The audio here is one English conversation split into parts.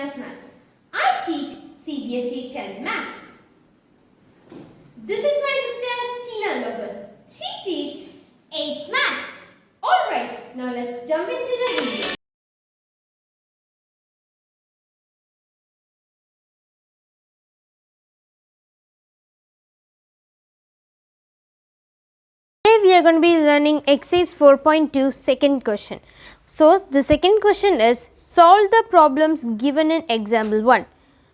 Manas Maths. I teach CBSE 10 Maths. This is my sister Tina Lovers. She teaches 8 Maths. Alright, now let's jump into the video. Today we are going to be learning exercise 4.2 second question. So the second question is solve the problems given in example 1.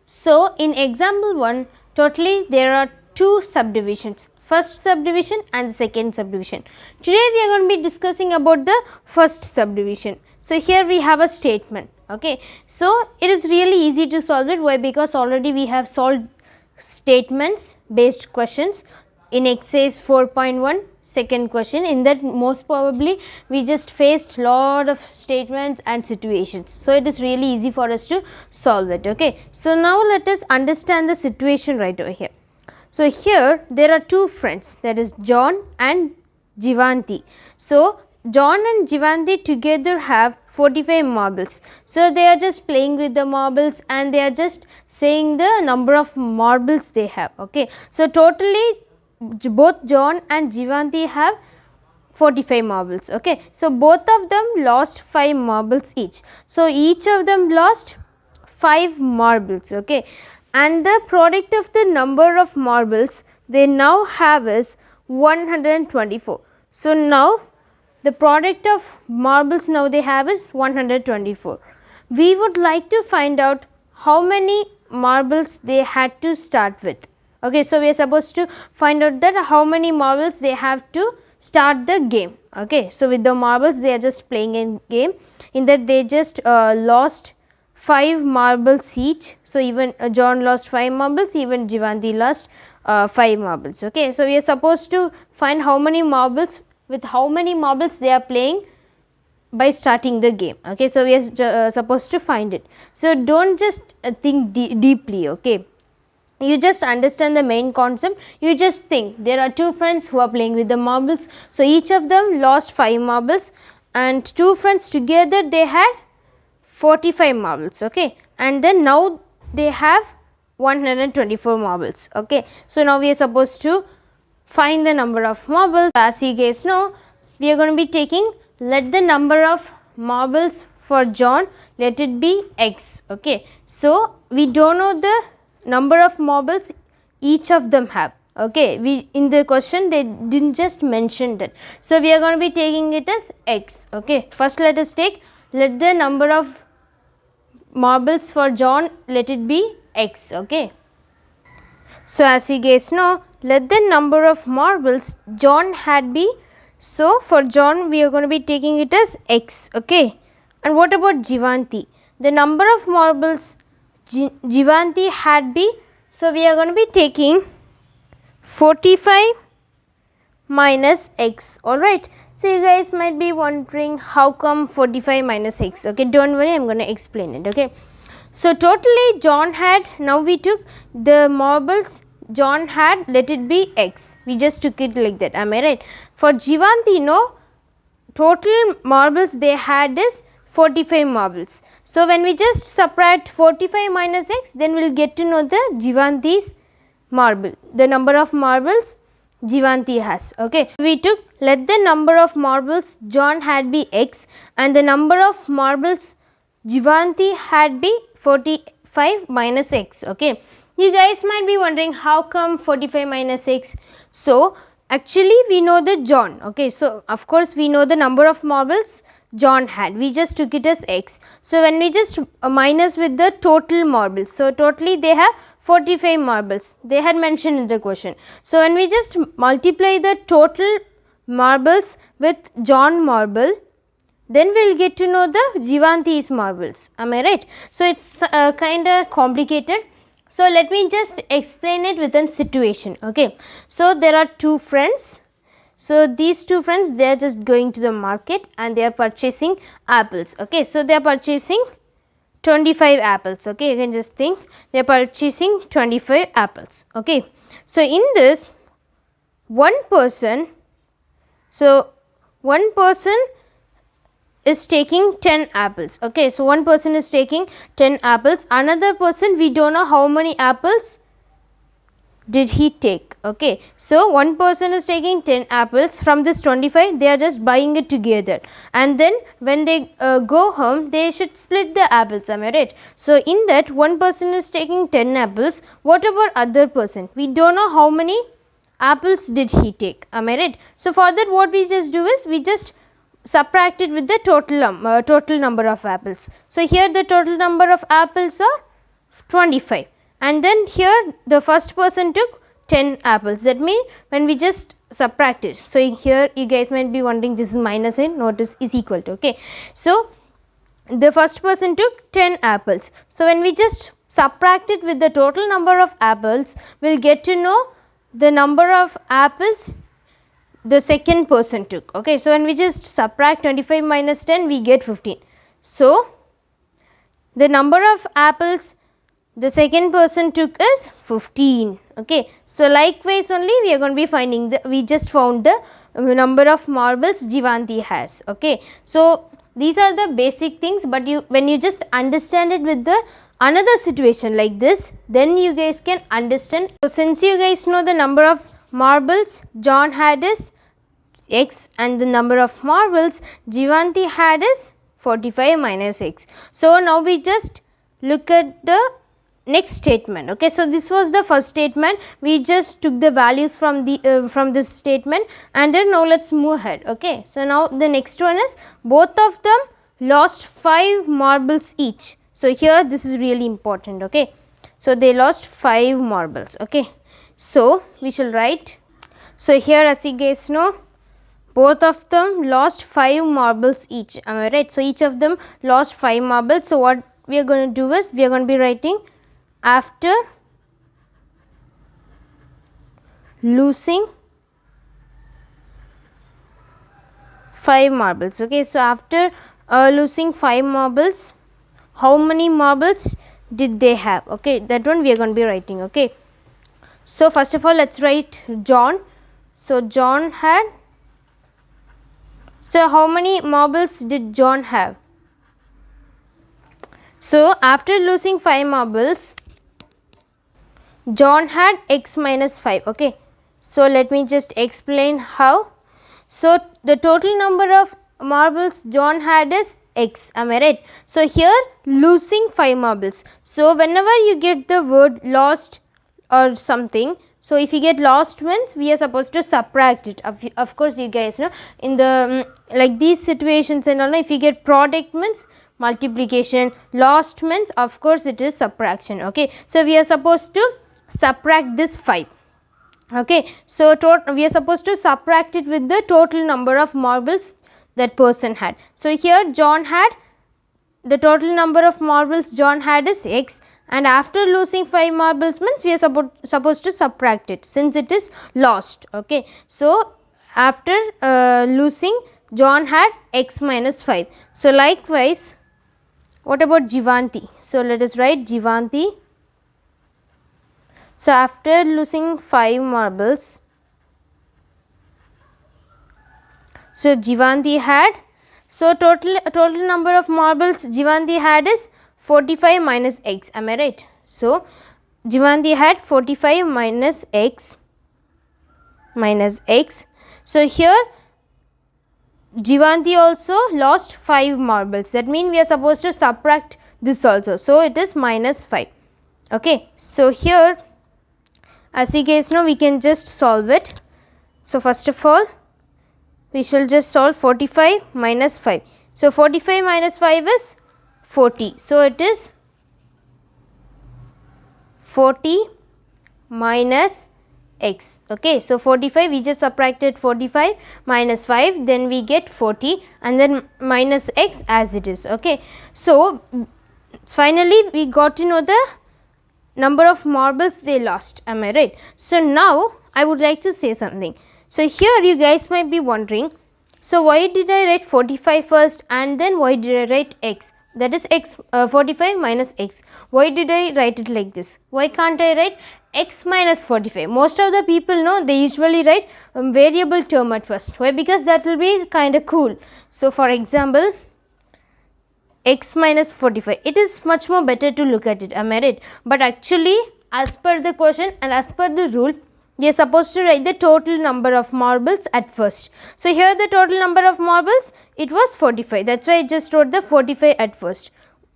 So in example 1 totally there are two subdivisions, first subdivision and the second subdivision. Today we are going to be discussing about the first subdivision. So here we have a statement, okay. So it is really easy to solve it. Why? Because already we have solved statements based questions in exercise 4.1 second question. In that most probably we just faced lot of statements and situations. So it is really easy for us to solve it, okay. So now let us understand the situation right over here. So here there are two friends, that is John and Jivanti. So John and Jivanti together have 45 marbles. So they are just playing with the marbles and they are just saying the number of marbles they have, okay. So totally both John and Jivanti have 45 marbles, okay. So both of them lost 5 marbles each. So each of them lost 5 marbles, okay. And the product of the number of marbles they now have is 124. So now the product of marbles now they have is 124. We would like to find out how many marbles they had to start with. Okay, so we are supposed to find out that how many marbles they have to start the game. Okay, so with the marbles they are just playing a game. In that they just lost 5 marbles each. So even John lost 5 marbles, even Jivanti lost 5 marbles. Okay, so we are supposed to find how many marbles, with how many marbles they are playing by starting the game. Okay, so we are supposed to find it. So don't just think deeply, okay. You just understand the main concept. You just think there are two friends who are playing with the marbles. So each of them lost 5 marbles and two friends together they had 45 marbles, okay. And then now they have 124 marbles, okay. So now we are supposed to find the number of marbles. As you guys know, we are going to be taking, let the number of marbles for John, let it be x, okay. So we don't know the number of marbles each of them have, okay. We in the question they didn't just mention that. So we are going to be taking it as x, okay. First let us take, let the number of marbles for John, let it be x, okay. So as you guys know, let the number of marbles John had be, so for John we are going to be taking it as x, okay. And what about Jivanti? The number of marbles Jivanti had be, so we are going to be taking 45 minus x, alright. So you guys might be wondering how come 45 minus x, okay. Don't worry, I am going to explain it, okay. So totally John had, now we took the marbles John had, let it be x, we just took it like that, am I right. For Jivanti, no, total marbles they had is 45 marbles. So when we just subtract 45 minus x, then we will get to know the Jivanti's marble, the number of marbles Jivanti has, okay. We took, let the number of marbles John had be x and the number of marbles Jivanti had be 45 minus x, okay. You guys might be wondering how come 45 minus x. So actually we know the John, okay. So of course we know the number of marbles John had, we just took it as x. So when we just minus with the total marbles, so totally they have 45 marbles, they had mentioned in the question. So when we just multiply the total marbles with John marble, then we will get to know the Jivanti's marbles, am I right. So it's kind of complicated. So let me just explain it with a situation, okay. So there are two friends. So these two friends, they are just going to the market and they are purchasing apples, okay. So they are purchasing 25 apples, okay. You can just think they are purchasing 25 apples, okay. So in this, one person is taking 10 apples. Okay, so one person is taking 10 apples, another person we don't know how many apples did he take. Okay, so one person is taking 10 apples from this 25, they are just buying it together, and then when they go home they should split the apples, am I right? So in that, one person is taking 10 apples, what about other person? We don't know how many apples did he take, am I right? So for that, what we just do is we just subtract it with the total number of apples. So here the total number of apples are 25, and then here the first person took 10 apples. That means when we just subtract it, so here you guys might be wondering, this is minus sign, notice is equal to. Okay, so the first person took 10 apples. So when we just subtract it with the total number of apples, we'll get to know the number of apples the second person took. Okay, so when we just subtract 25 minus 10, we get 15. So the number of apples the second person took is 15. Okay, so likewise only we are going to be finding the, we just found the number of marbles Jivanti has. Okay, so these are the basic things, but you, when you just understand it with the another situation like this, then you guys can understand. So since you guys know the number of marbles John had is x and the number of marbles Jivanti had is 45 minus x. So now we just look at the next statement. Okay, so this was the first statement, we just took the values from the from this statement, and then now let's move ahead. Okay, so now the next one is both of them lost 5 marbles each. So here this is really important. Okay, so they lost 5 marbles. Okay, so we shall write, so here as you guys know, both of them lost 5 marbles each, am I right? So each of them lost 5 marbles. So what we are going to do is, we are going to be writing after losing 5 marbles. Okay, so after losing 5 marbles, how many marbles did they have? Okay, that one we are going to be writing. Okay, so first of all let's write John. So John had, so how many marbles did John have? So after losing 5 marbles, John had x minus 5. Okay, so let me just explain how. So the total number of marbles John had is x, am I right? So here losing 5 marbles. So whenever you get the word lost or something, so if you get lost means we are supposed to subtract it. Of course you guys know, in the like these situations and all, if you get product means multiplication, lost means of course it is subtraction. Okay, so we are supposed to subtract this 5. Okay, so we are supposed to subtract it with the total number of marbles that person had. So here John had, the total number of marbles John had is x, and after losing 5 marbles means we are supposed to subtract it since it is lost. Okay, so after losing, John had x minus 5. So likewise, what about Jivanti? So let us write Jivanti. So after losing 5 marbles, so Jivanti had, so total number of marbles Jivanti had is 45 minus x, am I right? So Jivanti had 45 minus x. So here Jivanti also lost 5 marbles, that means we are supposed to subtract this also, so it is minus 5. Okay, so here as you guys know, we can just solve it. So first of all we shall just solve 45 minus 5. So 45 minus 5 is 40. So it is 40 minus x. Okay, so 45, we just subtracted 45 minus 5, then we get 40, and then minus x as it is. Okay, so finally we got to know the number of marbles they lost, am I right? So now I would like to say something. So here you guys might be wondering, so why did I write 45 first and then why did I write x? That is x 45 minus x. Why did I write it like this? Why can't I write x minus 45? Most of the people know they usually write variable term at first. Why? Because that will be kind of cool. So for example, x minus 45. It is much more better to look at it, am I right? But actually, as per the question and as per the rule, we are supposed to write the total number of marbles at first. So here the total number of marbles, it was 45. That's why I just wrote the 45 at first.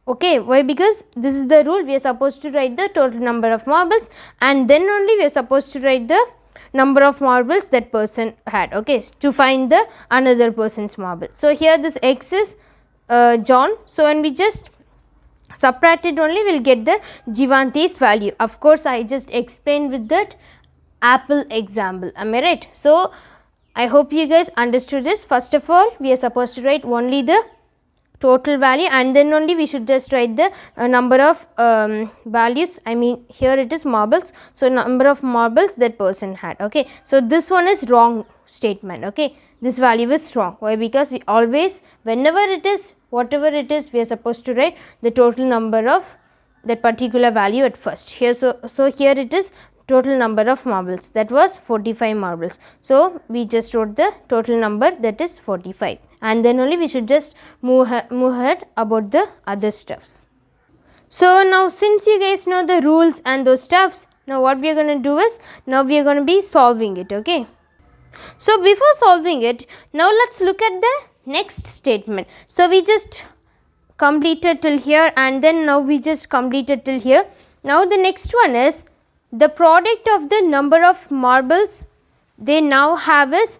Okay, why? Because this is the rule. We are supposed to write the total number of marbles, and then only we are supposed to write the number of marbles that person had, okay, to find the another person's marble. So here this x is John. So when we just subtract it only, we will get the Jivanti's value. Of course, I just explained with that apple example, am I right? So I hope you guys understood this. First of all, we are supposed to write only the total value, and then only we should just write the number of values. I mean, here it is marbles, so number of marbles that person had. Okay, so this one is wrong statement. Okay, this value is wrong. Why? Because we always, whenever it is, whatever it is, we are supposed to write the total number of that particular value at first. Here, so here it is total number of marbles, that was 45 marbles. So we just wrote the total number, that is 45, and then only we should just move ahead about the other stuffs. So now since you guys know the rules and those stuffs, now what we are going to do is, now we are going to be solving it. Okay, so before solving it, now let's look at the next statement. So we just completed till here, and then now we just completed till here. Now the next one is the product of the number of marbles they now have is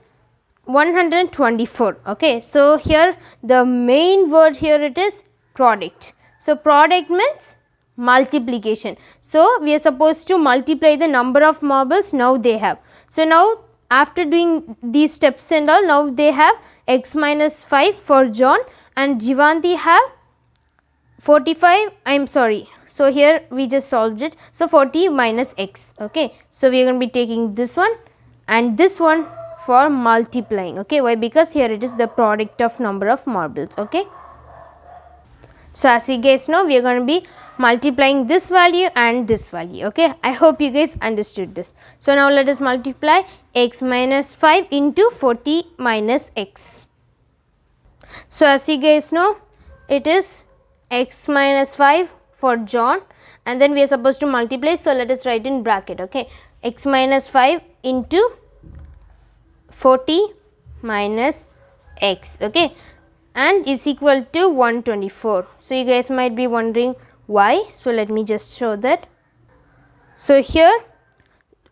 124. Okay, so here the main word here it is product. So product means multiplication. So we are supposed to multiply the number of marbles now they have. So now after doing these steps and all, now they have x minus 5 for John, and Jivanti have 45, I am sorry. So here we just solved it. So 40 minus x. Okay, so we are going to be taking this one and this one for multiplying. Okay, why? Because here it is the product of number of marbles. Okay, so as you guys know, we are going to be multiplying this value and this value. Okay, I hope you guys understood this. So now let us multiply x minus 5 into 40 minus x. So as you guys know, it is x minus 5 for John, and then we are supposed to multiply. So let us write in bracket. Okay, x minus 5 into 40 minus x. Okay, and is equal to 124. So you guys might be wondering why. So let me just show that. So here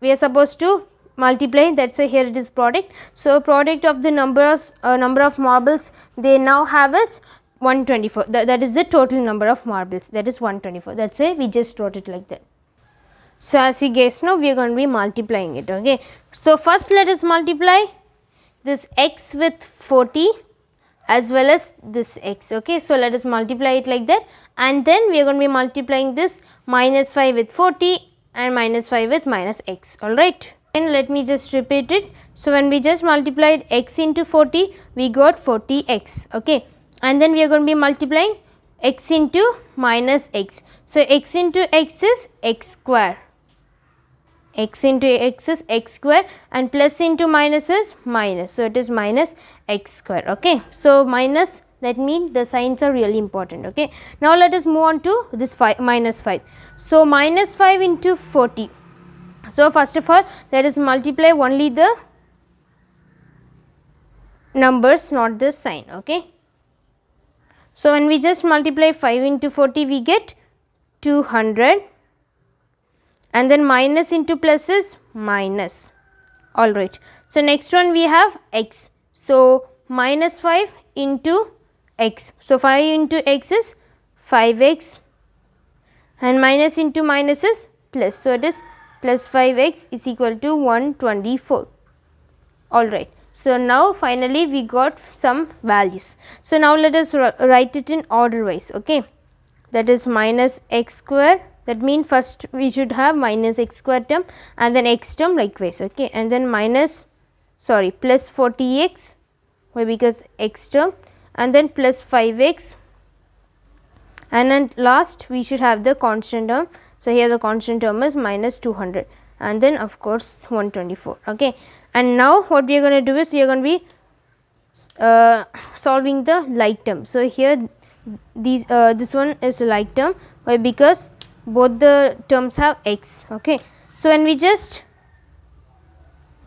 we are supposed to multiply, that's why here it is product. So product of the number of marbles they now have is 124. That is the total number of marbles, that is 124. That's why we just wrote it like that. So as you guys know, we are going to be multiplying it. Okay, so first let us multiply this x with 40 as well as this x. Okay, so let us multiply it like that, and then we are going to be multiplying this minus 5 with 40 and minus 5 with minus x. Alright, and let me just repeat it. So when we just multiplied x into 40, we got 40x. Okay, and then we are going to be multiplying x into minus x. So x into x is x square, x into x is x square, and plus into minus is minus. So it is minus x square. Okay, so minus, that means the signs are really important. Okay, now let us move on to this minus 5. So minus 5 into 40. So first of all, let us multiply only the numbers, not the sign. Okay, so when we just multiply 5 into 40, we get 200, and then minus into plus is minus. Alright, so next one we have x. So minus 5 into x. So 5 into x is 5x, and minus into minus is plus. So it is plus 5x is equal to 124. Alright, so now finally we got some values. So now let us write it in order wise. Okay, that is minus x square. That means first we should have minus x square term and then x term likewise. Okay, and then plus 40x, why? Because x term, and then plus 5x, and then last we should have the constant term. So here the constant term is minus 200, and then of course 124. Okay, and now what we are going to do is we are going to be solving the like term. So here this one is a like term. Why? Because both the terms have x. Okay, so when we just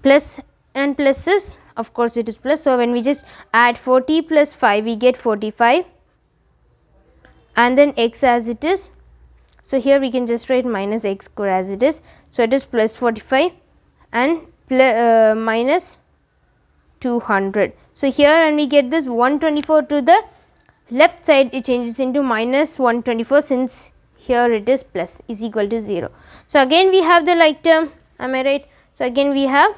plus and pluses, of course it is plus, so when we just add 40 plus 5 we get 45 and then x as it is. So here we can just write minus x square as it is. So it is plus 45 and minus 200. So here when we get this 124 to the left side, it changes into minus 124, since here it is plus, is equal to 0. So again we have the like term, am I right? So again we have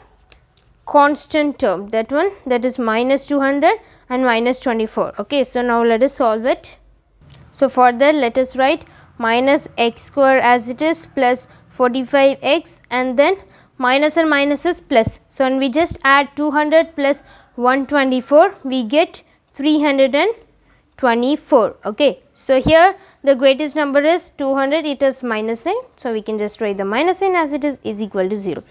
constant term, that one, that is minus 200 and minus 24. Okay, so now let us solve it. So for that let us write minus x square as it is plus 45x and then minus and minus is plus. So when we just add 200 plus 124 we get 324. Okay, so here the greatest number is 200, it is minus sign, so we can just write the minus sign as it is equal to 0.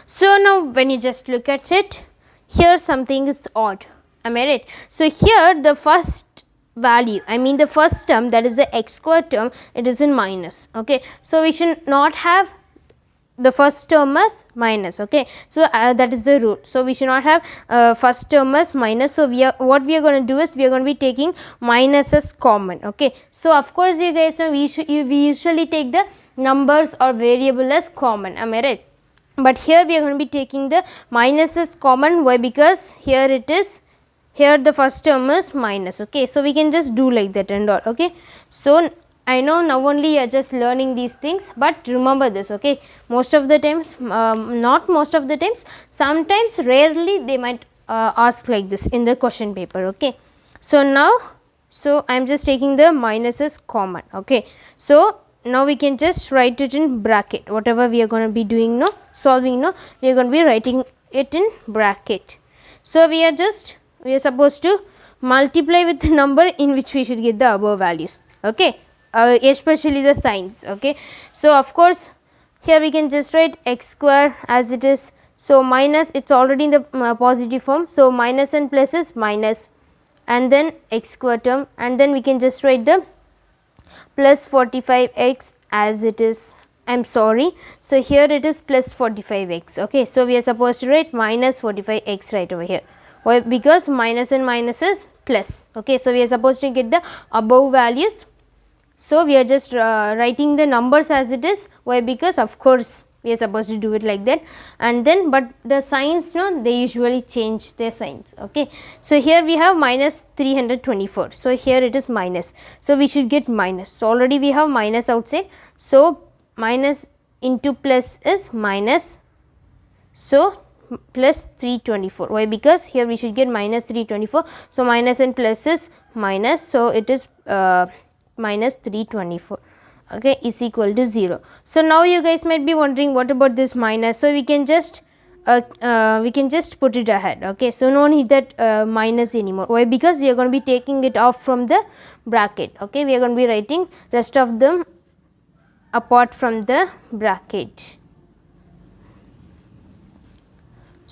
So now when you just look at it, here something is odd, am I right? So here the first value, I mean the first term, that is the x square term, it is in minus. Okay, so we should not have the first term as minus. Okay, so that is the rule. So we should not have first term as minus. So what we are going to do is we are going to be taking minus as common. Okay, so of course you guys know we usually take the numbers or variable as common, am I right? But here we are going to be taking the minus as common. Why? Because here it is, here the first term is minus. Okay, so we can just do like that and all. Okay, so I know now only you are just learning these things, but remember this. Okay, most of the times, not most of the times, sometimes, rarely they might ask like this in the question paper. Okay, so now, so I am just taking the minus as common. Okay, so now we can just write it in bracket, whatever we are going to be doing now, solving now, we are going to be writing it in bracket. So we are supposed to multiply with the number in which we should get the above values. Okay, especially the signs. Okay, so of course here we can just write x square as it is. So minus, it's already in the positive form, so minus and plus is minus and then x square term, and then we can just write the plus 45x as it is. I am sorry, so here it is plus 45x. Okay, so we are supposed to write minus 45x right over here. Why? Because minus and minus is plus. Okay, so we are supposed to get the above values. So we are just writing the numbers as it is. Why? Because of course we are supposed to do it like that, and then but the signs, no, they usually change their signs. Okay, so here we have minus 324. So here it is minus. So we should get minus. So already we have minus outside. So minus into plus is minus. So plus 324. Why? Because here we should get minus 324. So minus and plus is minus. So it is minus 324. Okay, is equal to 0. So now you guys might be wondering, what about this minus? So we can just put it ahead. Okay, so no need that minus anymore. Why? Because we are going to be taking it off from the bracket. Okay, we are going to be writing rest of them apart from the bracket.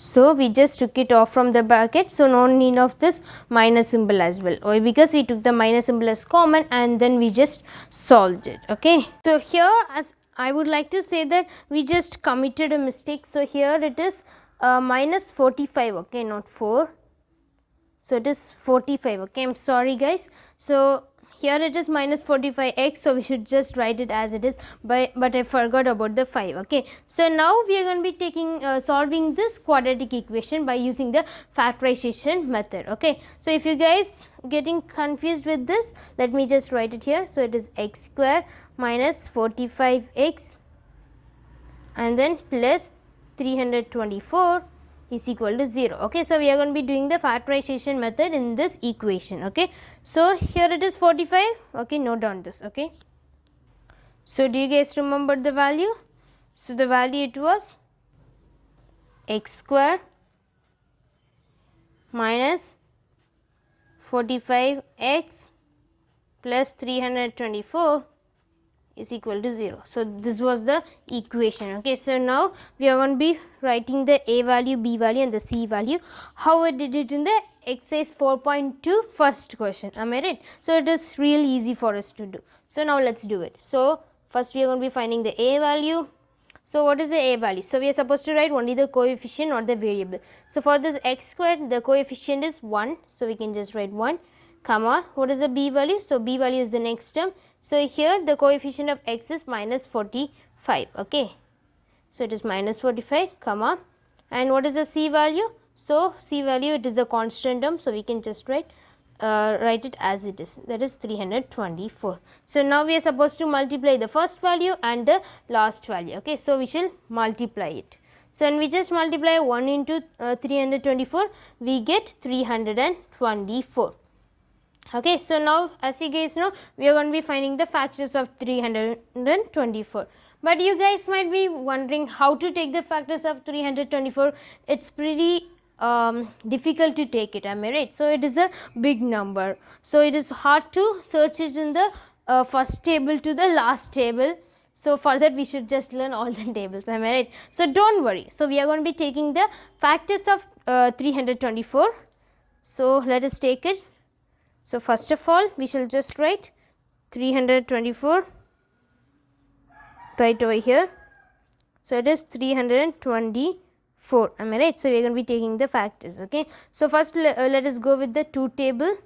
So we just took it off from the bracket, so no need of this minus symbol as well. Why? Because we took the minus symbol as common and then we just solved it. Okay, so here, as I would like to say that we just committed a mistake. So here it is minus 45. Okay, not 4. So it is 45. Okay, I am sorry guys. So here it is minus 45x, so we should just write it as it is, but I forgot about the 5. Okay, so now we are going to be taking solving this quadratic equation by using the factorization method. Okay, so if you guys getting confused with this, let me just write it here. So it is x square minus 45x and then plus 324 is equal to 0. Okay, so we are going to be doing the factorization method in this equation. Okay, so here it is 45. Okay, note down this. Okay, so do you guys remember the value? So the value, it was x square minus 45x plus 324 is equal to 0. So this was the equation. Okay, so now we are going to be writing the a value, b value and the c value. How I did it in the exercise 4.2 first question. Am I right? So it is real easy for us to do. So now let's do it. So first we are going to be finding the a value. So what is the a value? So we are supposed to write only the coefficient or the variable. So for this x squared, the coefficient is 1. So we can just write 1, comma, what is the b value? So b value is the next term. So here the coefficient of x is minus 45. Okay. So it is minus 45, comma, and what is the c value? So c value, it is a constant term. So we can just write it as it is, that is 324. So now we are supposed to multiply the first value and the last value. Okay. So we shall multiply it. So when we just multiply 1 into 324, we get 324. Okay. So now as you guys know, we are going to be finding the factors of 324. But you guys might be wondering how to take the factors of 324. It's pretty difficult to take it, am I right? So it is a big number. So it is hard to search it in the first table to the last table. So for that we should just learn all the tables, am I right? So don't worry. So we are going to be taking the factors of 324. So let us take it. So first of all, we shall just write 324 right over here. So it is 324, am I right? So we are going to be taking the factors. Okay. So first let us go with the 2 table.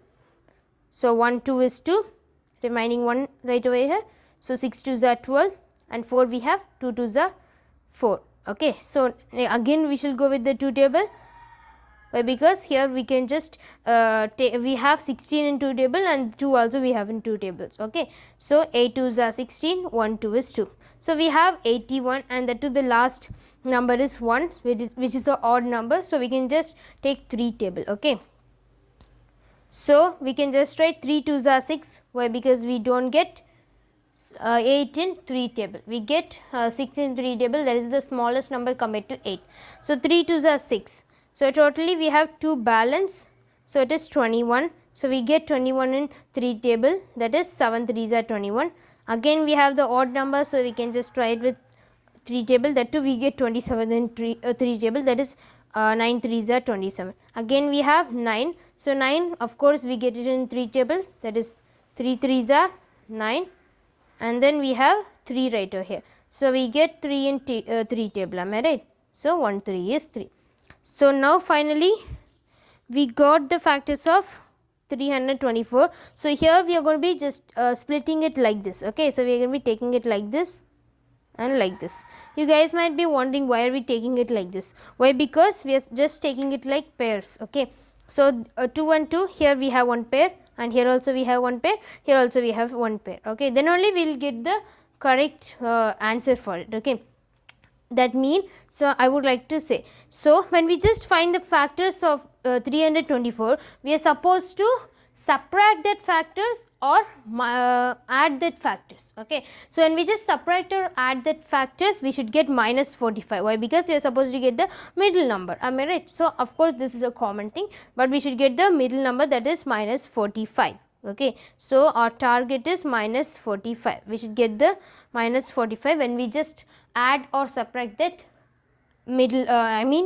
So 1 2 is 2, remaining 1 right over here. So 6 2s are 12 and 4 we have 2 2s are 4. Okay. So again we shall go with the 2 table. Why? Because here we can just we have 16 in 2 table and 2 also we have in 2 tables. Okay. So 8 2s are 16, 1 2 is 2. So we have 81 and that to the last number is 1, which is the odd number. So we can just take 3 table. Okay. So we can just write 3 2s are 6. Why? Because we don't get 8 in 3 table. We get 6 in 3 table, that is the smallest number compared to 8. So 3 2s are 6. So totally we have 2 balance. So it is 21. So we get 21 in 3 table, that is 7 3s are 21. Again we have the odd number, so we can just try it with 3 table, that too we get 27 in 3 table, that is 9 3s are 27. Again we have 9. So 9 of course we get it in 3 table, that is 3 3s are 9, and then we have 3 right over here. So we get 3 in 3 table, am I right? So 1 3 is 3. So now finally we got the factors of 324. So here we are going to be just splitting it like this. Okay. So we are going to be taking it like this and like this. You guys might be wondering why are we taking it like this. Why? Because we are just taking it like pairs. Okay. So 2 and 2, here we have 1 pair and here also we have 1 pair, here also we have 1 pair. Okay. Then only we will get the correct answer for it. Okay. That means, so I would like to say, so when we just find the factors of 324, we are supposed to subtract that factors or add that factors. Okay. So when we just subtract or add that factors, we should get minus 45. Why? Because we are supposed to get the middle number. Am I right? So of course this is a common thing, but we should get the middle number, that is minus 45. Okay. So our target is minus 45. We should get the minus 45 when we just add or subtract that middle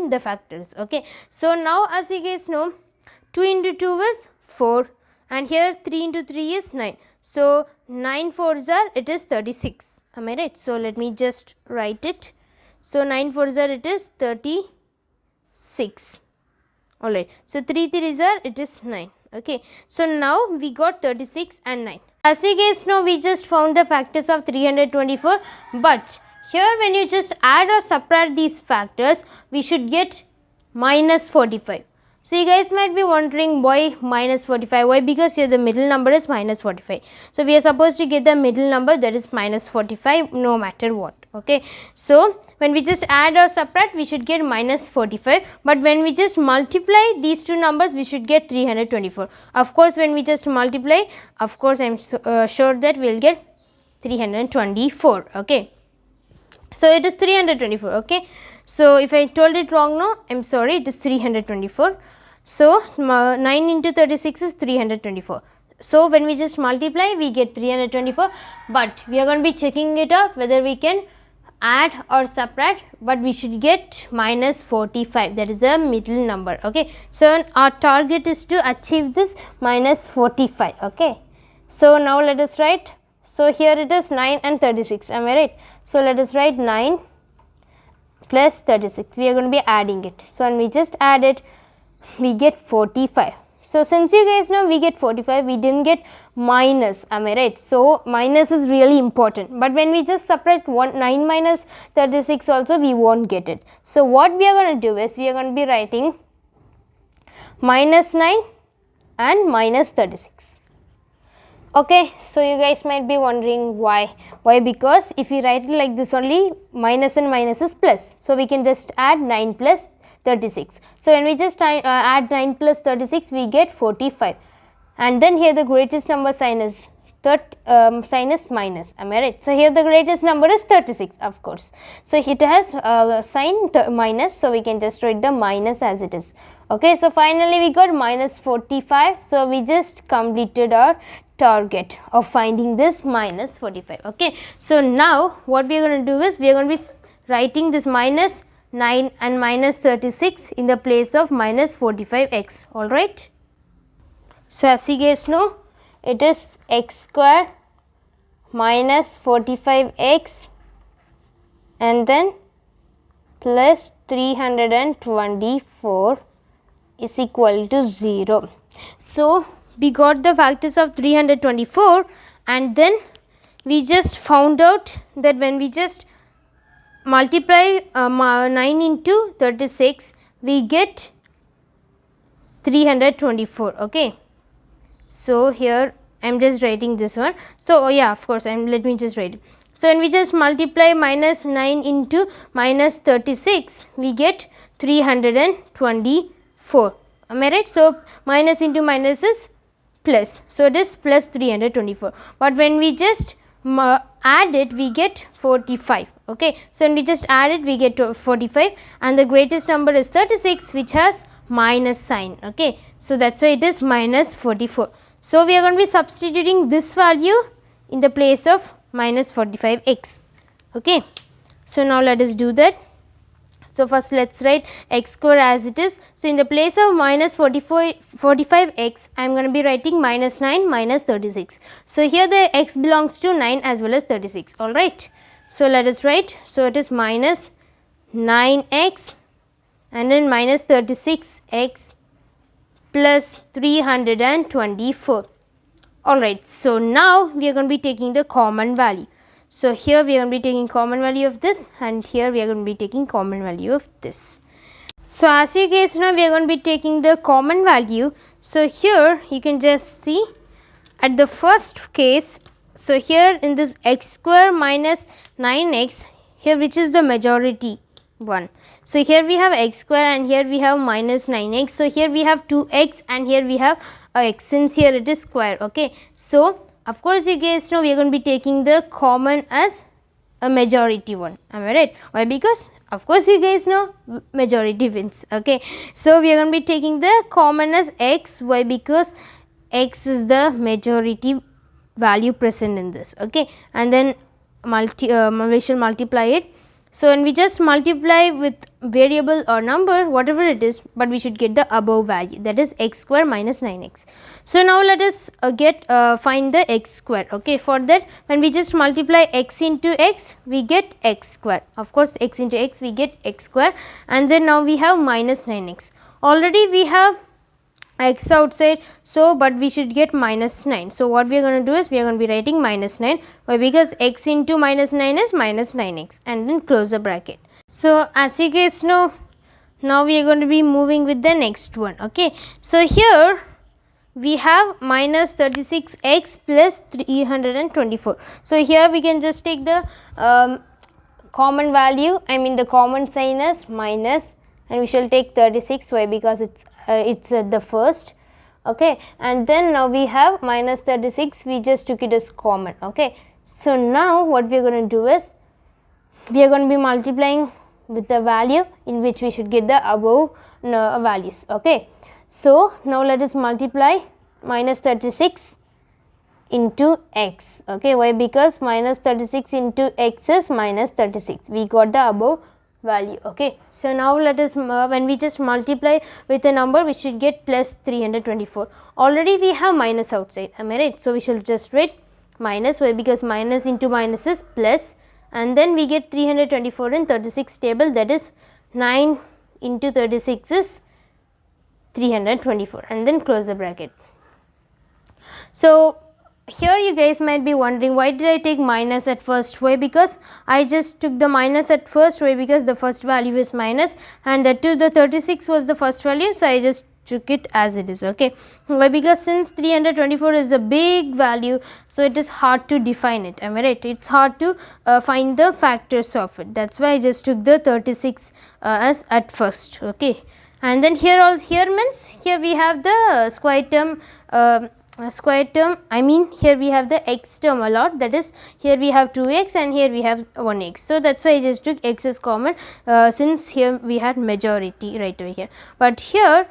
the factors. Okay. So now as you guys know, 2 into 2 is 4 and here 3 into 3 is 9. So 9 4s are, it is 36. Am I right? So let me just write it. So 9 4s are, it is 36. Alright. So 3 3s are, it is 9. Okay. So now we got 36 and 9. As you guys know, we just found the factors of 324, but here when you just add or subtract these factors, we should get minus 45. So you guys might be wondering why minus 45. Why? Because here the middle number is minus 45. So we are supposed to get the middle number, that is minus 45, no matter what. Okay. So when we just add or subtract, we should get minus 45, but when we just multiply these two numbers, we should get 324. Of course when we just multiply, of course I am sure that we will get 324. Okay. So it is 324. Okay. So if I told it wrong, no, I am sorry, it is 324. So 9 into 36 is 324. So when we just multiply, we get 324, but we are going to be checking it out whether we can add or subtract, but we should get minus 45, that is the middle number. Okay, so our target is to achieve this minus 45. Okay, so now let us write. So here it is 9 and 36, am I right? So let us write 9 plus 36, we are going to be adding it. So when we just add it, we get 45. So since you guys know we get 45, we didn't get minus, am I right? So minus is really important, but when we just subtract 9 minus 36 also, we won't get it. So what we are going to do is, we are going to be writing minus 9 and minus 36. Okay, so you guys might be wondering why. Because if we write it like this only, minus and minus is plus, so we can just add 9 plus 36. So when we just add 9 plus 36, we get 45, and then here the greatest number sign is minus, am I right? So here the greatest number is 36, of course. So it has sign minus, so we can just write the minus as it is. Okay, so finally we got minus 45. So we just completed our target of finding this minus 45. Okay, so now what we are going to do is, we are going to be writing this minus 9 and minus 36 in the place of minus 45x. All right. So as you guys know, it is x square minus 45x and then plus 324 is equal to 0. So we got the factors of 324, and then we just found out that when we just multiply 9 into 36, we get 324. Okay, so here I am just writing this one. So yeah, of course, let me just write it. So when we just multiply minus 9 into minus 36, we get 324. Am I right? So minus into minus is plus, so it is plus 324. But when we just add it, we get 45. Okay, so when we just add it, we get 45, and the greatest number is 36, which has minus sign. Okay, so that's why it is minus 44. So we are going to be substituting this value in the place of minus 45x. Okay, so now let us do that. So first let us write x square as it is. So in the place of minus 45x, I am going to be writing minus 9 minus 36. So here the x belongs to 9 as well as 36. All right. So let us write. So it is minus 9x and then minus 36x plus 324. All right. So now we are going to be taking the common value. So here we are going to be taking common value of this, and here we are going to be taking common value of this. So as you guys know, we are going to be taking the common value. So here you can just see at the first case. So here in this x square minus 9x, here which is the majority one. So here we have x square and here we have minus 9x. So here we have 2x and here we have x, since here it is square. Okay, so of course you guys know we are going to be taking the common as a majority one. Am I right? Why? Because of course you guys know majority wins. Okay, so we are going to be taking the common as x. Why? Because x is the majority value present in this. Okay, and then we shall multiply it. So when we just multiply with variable or number, whatever it is, but we should get the above value, that is x square minus 9x. So now let us find the x square. Okay, for that when we just multiply x into x, we get x square. Of course x into x, we get x square, and then now we have minus 9x. Already we have x outside, so but we should get minus 9. So what we are going to do is, we are going to be writing minus 9. Why? Because x into minus 9 is minus 9x, and then close the bracket. So as you guys know, now we are going to be moving with the next one. Okay, so here we have minus 36x plus 324. So here we can just take the common value, the common sign as minus, and we shall take 36. Why? Because it's at the first. Okay, and then now we have minus 36, we just took it as common. Okay, so now what we are going to do is, we are going to be multiplying with the value in which we should get the above values. Okay, so now let us multiply minus 36 into x. Okay, why? Because minus 36 into x is minus 36. We got the above value. Okay, so now let us when we just multiply with a number, we should get plus 324. Already we have minus outside, am I right? So we should just write minus. Why? Because minus into minus is plus, and then we get 324 in 36 table, that is 9 into 36 is 324, and then close the bracket. So here you guys might be wondering, why did I take minus at first? Why? Because I just took the minus at first. Why? Because the first value is minus, and that too the 36 was the first value, so I just took it as it is. Okay, why? Because since 324 is a big value, so it is hard to define it, am I right? It's hard to find the factors of it. That's why I just took the 36 as at first. Okay, and then here means here we have the square term. I mean here we have the x term a lot, that is here we have 2x and here we have 1x. So that's why I just took x as common, since here we had majority right over here, but here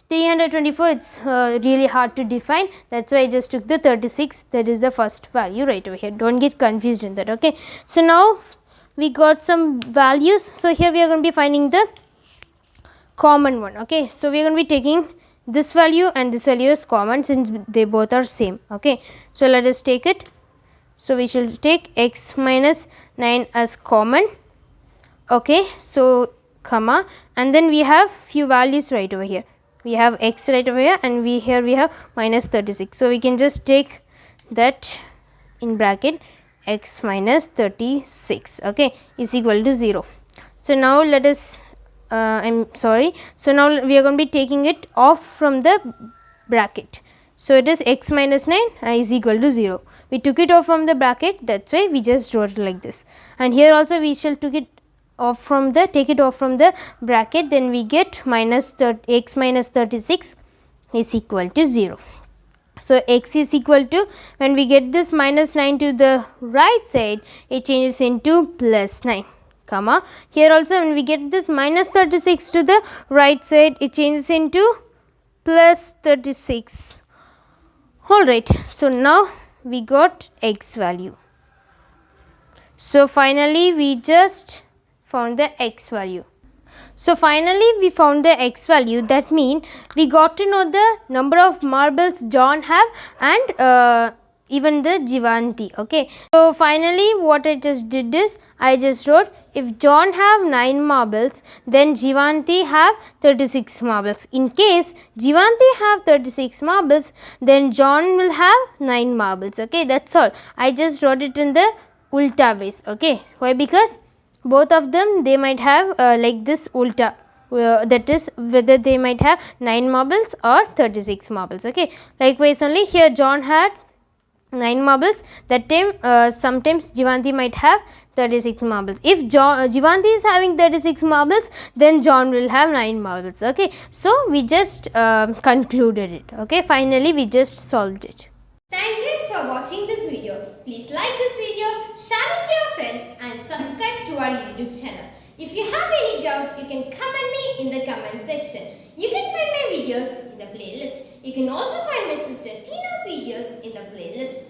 324 it's really hard to define. That's why I just took the 36, that is the first value right over here. Don't get confused in that. Okay, so now we got some values. So here we are going to be finding the common one. Okay, so we are going to be taking this value and this value is common since they both are same. Okay, so let us take it. So we should take x minus 9 as common. Okay, so comma, and then we have few values right over here. We have x right over here, and here we have minus 36. So we can just take that in bracket, x minus 36, okay, is equal to 0. So now let us so now we are going to be taking it off from the bracket. So it is x minus 9 is equal to 0. We took it off from the bracket, that's why we just wrote it like this. And here also we shall take it off from the bracket, then we get x minus 36 is equal to 0. So x is equal to, when we get this minus 9 to the right side, it changes into plus 9. Comma, here also when we get this minus 36 to the right side, it changes into plus 36. Alright, so now we got x value. So finally we just found the x value. So finally we found the x value. That means we got to know the number of marbles John have and even the Jivanti. Okay, so finally what I just did is, I just wrote, if John have 9 marbles, then Jivanti have 36 marbles. In case Jivanti have 36 marbles, then John will have 9 marbles. Okay, that's all. I just wrote it in the ulta ways. Okay, why? Because both of them, they might have like this ulta, that is whether they might have 9 marbles or 36 marbles. Okay, likewise only here John had 9 marbles, that time sometimes Jivanti might have 36 marbles. If Jivanti is having 36 marbles, then John will have 9 marbles. Okay, so we just concluded it. Okay, finally we just solved it. Thank you guys for watching this video. Please like this video, share it to your friends and subscribe to our YouTube channel. If you have any doubt, you can comment me in the comment section. You can find my videos in the playlist. You can also find my sister Tina's videos in the playlist.